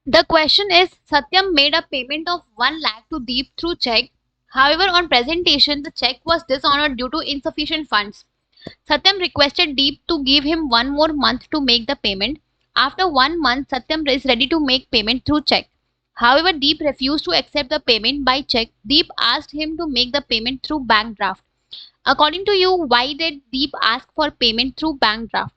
The question is, Satyam made a payment of 1 lakh to Deep through check. However, on presentation, the check was dishonored due to insufficient funds. Satyam requested Deep to give him 1 more month to make the payment. After 1 month, Satyam is ready to make payment through check. However, Deep refused to accept the payment by check. Deep asked him to make the payment through bank draft. According to you, why did Deep ask for payment through bank draft?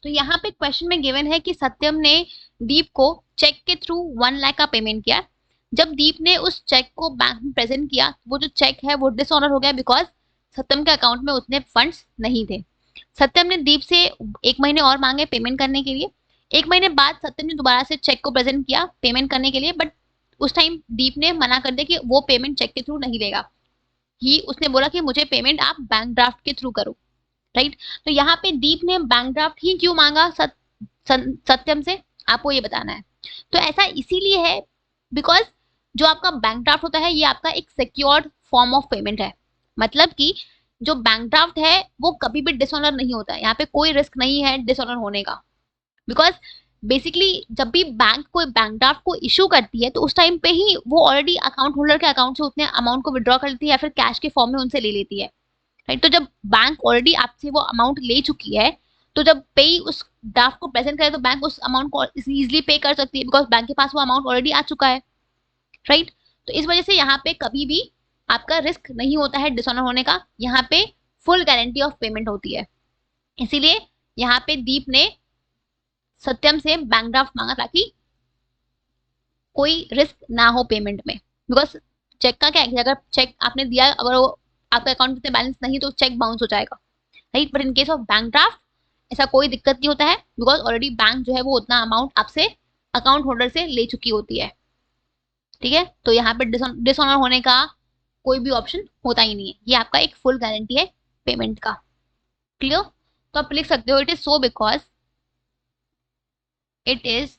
तो यहाँ पे question में given है कि सत्यम ने दीप को check के through 1 lakh का पेमेंट किया. जब दीप ने उस चेक को बैंक में प्रेजेंट किया, वो जो चेक है वो डिसऑनर हो गया बिकॉज सत्यम के अकाउंट में उतने फंड्स नहीं थे. सत्यम ने दीप से 1 महीने और मांगे पेमेंट करने के लिए. 1 महीने बाद सत्यम ने दोबारा से चेक को प्रेजेंट किया पेमेंट करने के लिए, बट उस टाइम दीप ने मना कर दिया कि वो पेमेंट चेक के थ्रू नहीं लेगा. उसने बोला कि मुझे पेमेंट आप बैंक ड्राफ्ट के थ्रू करो. राइट. तो यहाँ पे दीप ने बैंक ड्राफ्ट ही क्यों मांगा सत्यम से, आपको ये बताना है. तो ऐसा इसीलिए है बिकॉज जो आपका बैंक ड्राफ्ट होता है ये आपका एक सिक्योर्ड फॉर्म ऑफ पेमेंट है. मतलब कि जो बैंक ड्राफ्ट है वो कभी भी डिसऑनर नहीं होता है. यहाँ पे कोई रिस्क नहीं है डिसऑनर होने का. बिकॉज बेसिकली जब भी बैंक कोई बैंक ड्राफ्ट को इशू करती है तो उस टाइम पे ही वो ऑलरेडी अकाउंट होल्डर के अकाउंट से उतने अमाउंट को विड्रॉ कर लेती है या फिर कैश के फॉर्म में उनसे ले लेती है. राइट. तो जब बैंक ऑलरेडी आपसे वो अमाउंट ले चुकी है तो जब पे उस ड्राफ्ट को प्रेजेंट करे तो बैंक उस अमाउंट को इजीली पे कर सकती है बिकॉज बैंक के पास वो अमाउंट ऑलरेडी आ चुका है. राइट. तो इस वजह से यहाँ पे कभी भी आपका रिस्क नहीं होता है डिसऑनर होने का. यहाँ पे फुल गारंटी ऑफ पेमेंट होती है. इसीलिए यहाँ पे दीप ने सत्यम से बैंक ड्राफ्ट मांगा ताकि कोई रिस्क ना हो पेमेंट में. बिकॉज चेक का क्या है, अगर चेक आपने दिया अगर वो आपका अकाउंट में बैलेंस नहीं तो चेक बाउंस हो जाएगा. Right. But in case of bank draft ऐसा कोई दिक्कत नहीं होता है बिकॉज ऑलरेडी बैंक जो है वो उतना अमाउंट आपसे अकाउंट होल्डर से ले चुकी होती है. ठीक है. तो यहाँ पे डिसऑनर होने का कोई भी ऑप्शन होता ही नहीं है. ये आपका एक फुल गारंटी है पेमेंट का. क्लियर. तो आप लिख सकते हो it is so because it is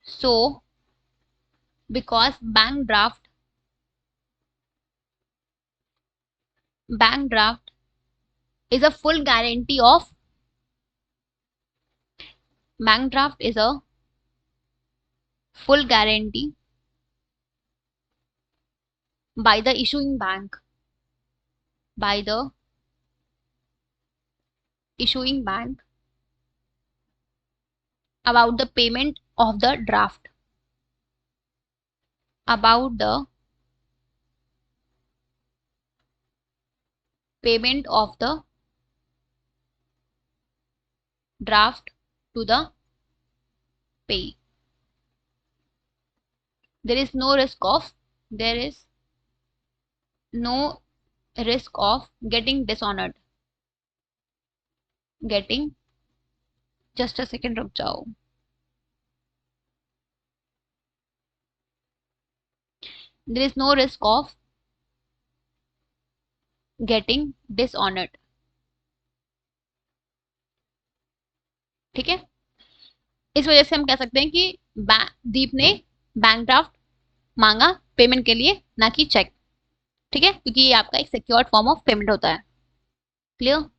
so because bank draft is a full guarantee of bank draft is a full guarantee by the issuing bank about the payment of the draft to the pay. There is no risk of getting dishonored. Just a second, रुक जाओ. There is no risk of getting dishonored. ठीक है. इस वजह से हम कह सकते हैं कि दीप ने बैंक ड्राफ्ट मांगा पेमेंट के लिए, ना कि चेक. ठीक है. क्योंकि ये आपका एक सिक्योर्ड फॉर्म ऑफ पेमेंट होता है. क्लियर.